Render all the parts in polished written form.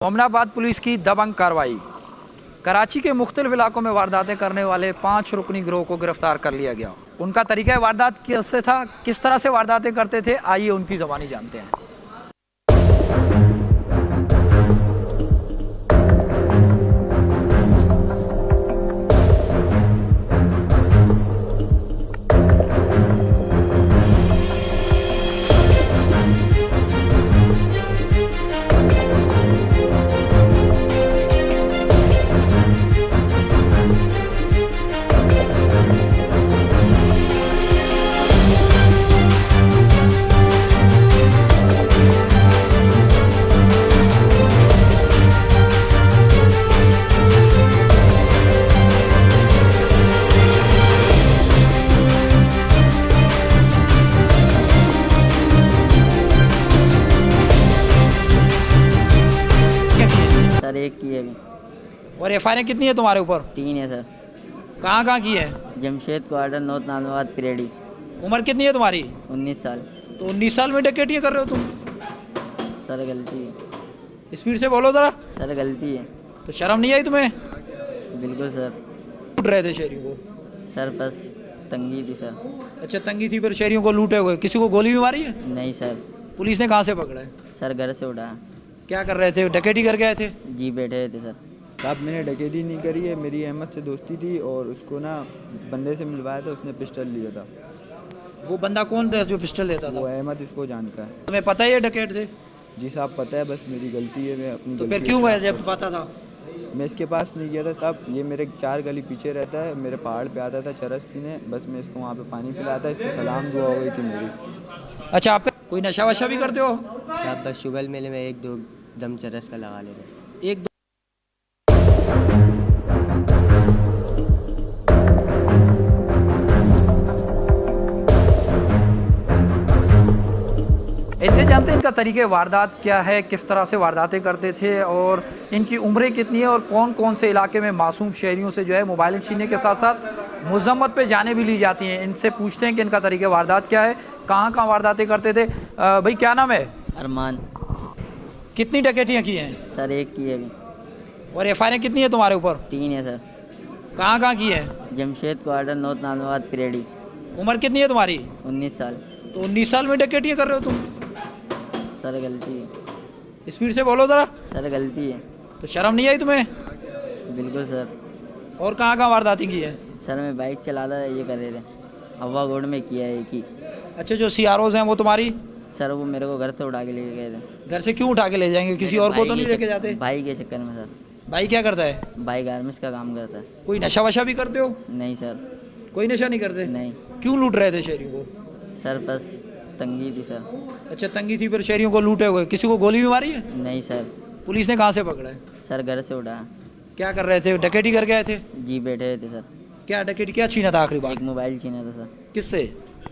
मोमनाबाद police की दबंग कार्रवाई। कराची के मुख्तलिफ इलाकों में वारदातें करने वाले 5 रुकनी गिरोह को गिरफ्तार कर लिया गया। उनका तरीका वारदात कैसे था, किस तरह से वारदातें करते थे, आइए उनकी ज़बानी जानते हैं। सर एक की है अभी। और एफआईआर कितनी है तुम्हारे ऊपर? 3 है सर। कहाँ कहाँ की है? जमशेद क्वार्टर नॉर्थ नानवाद पिरेडी। उम्र कितनी है तुम्हारी? 19 साल। तो 19 साल में डकैतियाँ कर रहे हो तुम? सर गलती है। स्पीड से बोलो ज़रा। सर गलती है। तो शर्म नहीं आई तुम्हें? बिल्कुल सर। लूट रहे थे शहरियों को? सर बस तंगी थी सर। अच्छा, तंगी थी पर शहरियों को लूटे हुए। किसी को गोली भी मारी है? नहीं सर। पुलिस ने कहाँ से पकड़ा है? सर घर से उठाया। क्या कर रहे थे? डकैती करके आए थे? जी बैठे थे सर। साहब मैंने डकैती नहीं करी है, मेरी अहमद से दोस्ती थी और उसको ना बंदे से मिलवाया था, उसने पिस्टल लिया था। वो बंदा कौन था जो पिस्टल देता वो था? अहमद इसको जानता है। तुम्हें पता है ये डकैत थे? जी साहब पता है, बस मेरी गलती है, मैं अपनी तो फिर गलती क्यों गए है। जब पता था? मैं इसके पास नहीं गया था साहब, ये मेरे 4 गली पीछे रहता है, मेरे पहाड़ पे आता था चरस पीने, बस मैं इसको वहाँ पे पानी पिलाया था, इससे सलाम दुआ हो गई थी मेरी। अच्छा, आपका कोई नशा वशा भी करते हो? साहब बस शुगर मेले में 1-2 दम चरस का लगा लेते। एक दो इनसे जानते हैं इनका तरीके वारदात क्या है, किस तरह से वारदातें करते थे और इनकी उम्रें कितनी है और कौन कौन से इलाके में मासूम शहरियों से जो है मोबाइल छीनने के साथ साथ मुज़म्मत पे जाने भी ली जाती हैं। इनसे पूछते हैं कि इनका तरीके वारदात क्या है, कहाँ कहाँ वारदातें करते थे। भाई क्या नाम है? अरमान। कितनी डकैतियाँ की हैं? सर एक की है अभी। और एफआईआर कितनी है तुम्हारे ऊपर? 3 है सर। कहाँ कहाँ की है? जमशेद क्वार्टर नॉर्थ नानवाद पिरेडी। उम्र कितनी है तुम्हारी? 19 साल। तो 19 साल में डकैतियाँ कर रहे हो तुम? सर गलती है। स्पीड से बोलो ज़रा। सर गलती है। तो शर्म नहीं आई तुम्हें? बिल्कुल सर। और कहाँ कहाँ वारदातें की है? सर मैं बाइक चला रहा था, ये कर रहे थे। हवा गोड में किया है एक ही। अच्छा, जो सीआरओज हैं वो तुम्हारी? सर वो मेरे को घर से उठा के लेके गए थे। घर से क्यों उठा के ले जाएंगे? किसी और को तो नहीं लेके जाते? भाई के चक्कर में सर। भाई क्या करता है? भाई गारमेंट्स का काम करता है। कोई नशा वशा भी करते हो? नहीं सर। कोई नशा नहीं करते? नहीं क्यों लूट रहे थे शहरियों को? सर बस तंगी थी सर। अच्छा, तंगी थी पर शहरियों को लूटे हुए। किसी को गोली भी मारी है? नहीं सर। पुलिस ने कहाँ से पकड़ा है? सर घर से उठाया। क्या कर रहे थे? डकैती करके आए थे? जी बैठे थे सर। क्या डकैती, क्या छीना था आखिरी बार? एक मोबाइल छीना था सर। किससे?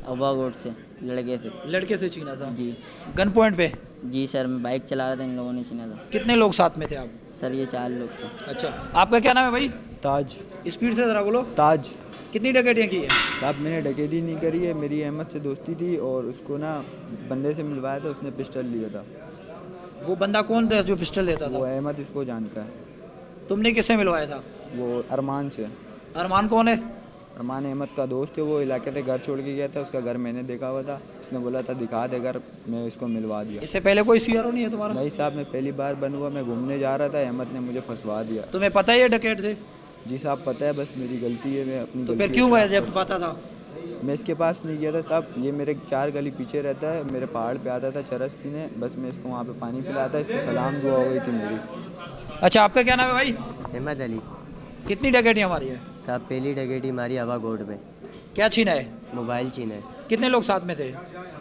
अव्वा गोड से, लड़के से। लड़के से छीना था? जी। गन पॉइंट पे? जी सर मैं बाइक चला रहा था, इन लोगों ने छीना था। कितने लोग साथ में थे आप? सर ये 4 लोग थे। अच्छा, आपका क्या नाम है भाई? ताज। स्पीड से ज़रा बोलो। ताज। कितनी डकैतियाँ की है? साहब मैंने डकैती नहीं करी है, मेरी अहमद से दोस्ती थी और उसको ना बंदे से मिलवाया था, उसने पिस्टल लिया था। वो बंदा कौन था जो पिस्टल देता वो था? अहमद इसको जानता है। तुमने किससे मिलवाया था? वो अरमान से। अरमान कौन है? अरमान अहमद का दोस्त है, वो इलाके से घर छोड़ के गया था, उसका घर मैंने देखा हुआ था, उसने बोला था दिखा दे घर, मैं इसको मिलवा दिया। इससे पहले कोई सीआरओ नहीं है तुम्हारा? नहीं साहब, मैं पहली बार बन हुआ, मैं घूमने जा रहा था, अहमद ने मुझे फंसवा दिया। तुम्हें पता है ये डकैत थे? जी साहब पता है, बस मेरी गलती है, मैं अपनी तो गलती फिर क्यों है। गए जब पता था? मैं इसके पास नहीं गया था साहब, ये मेरे 4 गली पीछे रहता है, मेरे पहाड़ पे आता था चरस पीने, बस मैं इसको वहाँ पे पानी पिलाया था, इससे सलाम दुआ हो गई थी मेरी। अच्छा, आपका क्या नाम है भाई? अहमद अली। कितनी डकैतियाँ हमारी है? साहब पहली डकैती मारी हवा गोड में, क्या छीना है? मोबाइल छीना है। कितने लोग साथ में थे?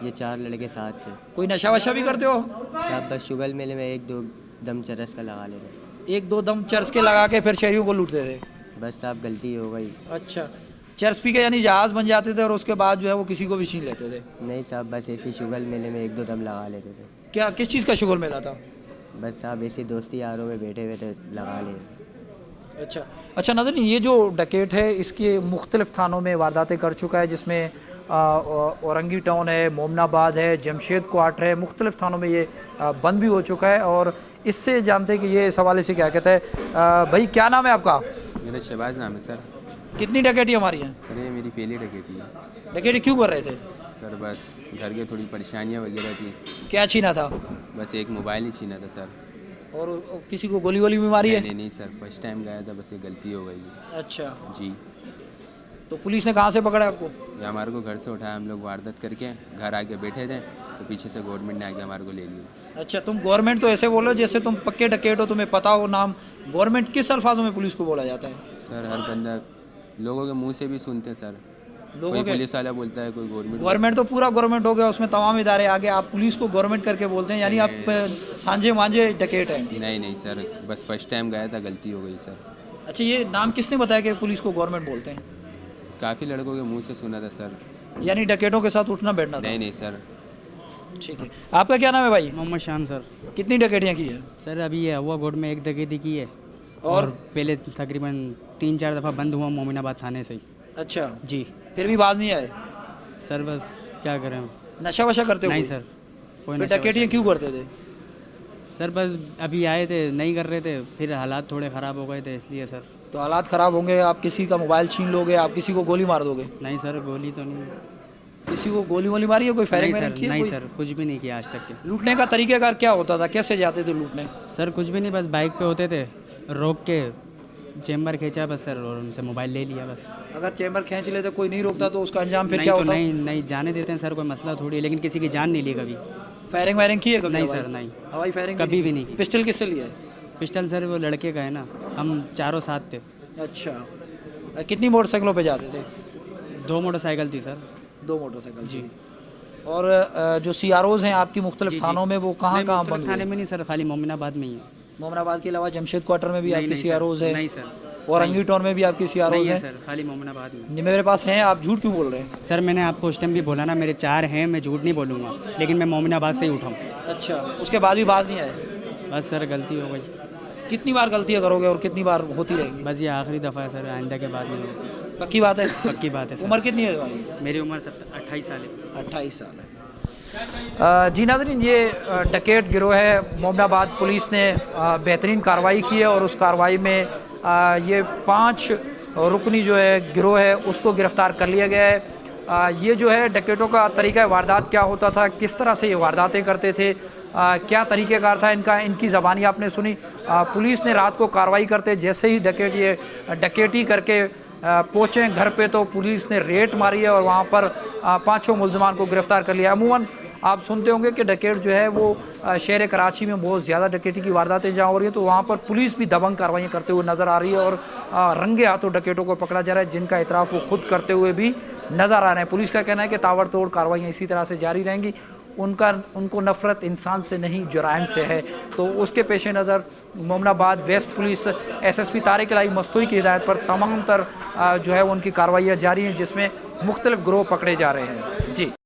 ये 4 लड़के साथ थे। कोई नशा वशा भी करते हो? साहब बस शुगर मेले में 1-2 दम चरस का लगा लेते। एक दो दम चर्च के लगा के फिर शहरियों को लूटते थे? बस साहब गलती हो गई। अच्छा, चर्च पी के यानी जहाज़ बन जाते थे और उसके बाद जो है वो किसी को भी छीन लेते थे? नहीं साहब बस ऐसे शुगर मेले में 1-2 दम लगा लेते थे। क्या, किस चीज़ का शुगर मेला था? बस साहब ऐसी दोस्ती यारों में बैठे हुए थे, लगा ले। अच्छा अच्छा नाज़रीन, ये जो डकैत है इसके मुख्तलिफ़ थानों में वारदातें कर चुका है, जिसमें औरंगी टाउन है, मोमनाबाद है, जमशेद क्वार्टर है, मुख्तलिफ़ थानों में ये बंद भी हो चुका है। और इससे जानते हैं कि ये इस हवाले से क्या कहता है। भाई क्या नाम है आपका? मेरा शहबाज नाम है सर। कितनी डकैती हमारी हैं? अरे मेरी पहली डकैती है डकैती क्यों कर रहे थे? सर, बस घर के थोड़ी परेशानियाँ वगैरह थी। क्या छीना था? बस एक मोबाइल ही छीना था सर। और किसी को गोली वोली भी मारी है? नहीं नहीं सर, फर्स्ट टाइम गया था, बस ये गलती हो गई। अच्छा, जी, तो पुलिस ने कहाँ से पकड़ा आपको? ये हमारे को घर से उठाया, हम लोग वारदात करके घर आके बैठे थे तो पीछे से गवर्नमेंट ने आके हमारे को ले लिया। अच्छा, तुम गवर्नमेंट तो ऐसे बोलो जैसे तुम पक्के डकैत हो, तुम्हें पता हो नाम। गवर्नमेंट किस अल्फाजों में पुलिस को बोला जाता है? सर, हर बंदा लोगों के मुंह से भी सुनते हैं सर। कोई पुलिस वाला बोलता है, कोई गवर्नमेंट तो पूरा गवर्नमेंट हो गया, उसमें तमाम इदारे आ गए, आप पुलिस को गवर्नमेंट करके बोलते हैं, यानी आप सांझे मांझे डकैत हैं। नहीं नहीं सर, बस फर्स्ट टाइम गया था, गलती हो गई सर। अच्छा, ये नाम किसने बताया कि पुलिस को गवर्नमेंट बोलते हैं? काफ़ी लड़कों के मुंह से सुना था सर। यानी डकैतों के साथ उठना बैठना था? नहीं नहीं सर। ठीक है, आपका क्या नाम है भाई? मोहम्मद शान सर। कितनी डकैतियाँ की है? सर अभी ये हुआ गोड में एक डकैती की है और पहले तकरीबन 3-4 दफ़ा बंद हुआ मोमिनाबाद थाने से ही। अच्छा, जी फिर भी बाज नहीं आए? सर बस क्या करें। नशा वशा करते हो? नहीं कोई? सर, कोई फिर नशा डकैतियाँ क्यों करते थे? वशा। सर बस अभी आए थे, नहीं कर रहे थे, फिर हालात थोड़े ख़राब हो गए थे इसलिए सर। तो हालात ख़राब होंगे, आप किसी का मोबाइल छीन लोगे, आप किसी को गोली मार दोगे? नहीं सर, गोली तो नहीं। किसी को गोली वोली मारी है? कोई फायरिंग नहीं वायरिंग सर, की है नहीं कोई? सर, कुछ भी नहीं किया आज तक के। लूटने का तरीक़ेकार क्या होता था, कैसे जाते थे लूटने? सर कुछ भी नहीं, बस बाइक पे होते थे, रोक के चेम्बर खींचा बस सर और उनसे मोबाइल ले लिया बस। अगर चैम्बर खींच लेते, कोई नहीं रोकता, तो उसका अंजाम फिर नहीं क्या तो होता? नहीं नहीं जाने देते हैं सर, कोई मसला थोड़ी है, लेकिन किसी की जान नहीं ली कभी। फायरिंग वायरिंग की है कभी? नहीं हवाई? सर, नहीं। हवाई फायरिंग कभी भी नहीं की। पिस्टल किससे लिया है? पिस्टल सर वो लड़के का है ना, हम चारों साथ थे। अच्छा, कितनी मोटरसाइकिलों पे जाते थे? 2 मोटरसाइकिल थी सर। 2 मोटरसाइकिल जी। और जो CROs हैं आपकी मुख्तलिफ थानों में, वो कहाँ कहाँ बंद हुए? थाने में नहीं सर, खाली मोमिनाबाद में ही है। मोमनाबाद के अलावा जमशेद क्वार्टर में भी आपकी नहीं CROs है? नहीं सर, और अंगी टाउन में भी आपकी CROs नहीं है हैं? सर, खाली मोमिनाबाद में। ये मेरे पास हैं, आप झूठ क्यों बोल रहे हैं? सर मैंने आपको उस टाइम भी बोला ना, मेरे 4 हैं, मैं झूठ नहीं बोलूँगा, लेकिन मैं मोमिनाबाद से ही उठाऊँ। अच्छा, उसके बाद भी बाज नहीं आए? बस सर गलती हो गई। कितनी बार गलतियाँ करोगे और कितनी बार होती रहेंगी? बस ये आखिरी दफ़ा है सर, आइंदा के बाद नहीं होगा। पक्की बात है? पक्की बात है सर। उम्र कितनी है तुम्हारी? मेरी उम्र 28 साल है। 28 साल है। जी नाज़रीन, ये डकैत गिरोह है। मोमनाबाद पुलिस ने बेहतरीन कार्रवाई की है और उस कार्रवाई में ये 5 रुकनी जो है गिरोह है उसको गिरफ़्तार कर लिया गया है। ये जो है डकैतों का तरीक़ा वारदात क्या होता था, किस तरह से ये वारदातें करते थे, क्या तरीक़ेकार था इनका, इनकी ज़बानी आपने सुनी। पुलिस ने रात को कार्रवाई करते जैसे ही डकैत ये डकैती करके पहुँचे घर पे, तो पुलिस ने रेड मारी है और वहाँ पर 5 मुलजमान को गिरफ़्तार कर लिया। अमूमन आप सुनते होंगे कि डकैत जो है वो शहर कराची में बहुत ज़्यादा डकैती की वारदातें जहाँ हो रही हैं, तो वहाँ पर पुलिस भी दबंग कार्रवाई करते हुए नज़र आ रही है और रंगे हाथों डकैतों को पकड़ा जा रहा है, जिनका इतराफ़ वो खुद करते हुए भी नज़र आ रहे हैं। पुलिस का कहना है कि ताबड़तोड़ कार्रवाइयाँ इसी तरह से जारी रहेंगी। उनको नफ़रत इंसान से नहीं जुराइम से है। तो उसके पेश नज़र मोमनाबाद वेस्ट पुलिस SSP तारिक इलाही मस्तूरी की हिदायत पर तमाम तर जो है उनकी कार्रवाइयाँ जारी हैं, जिसमें मुख्तलिफ गिरोह पकड़े जा रहे हैं। जी।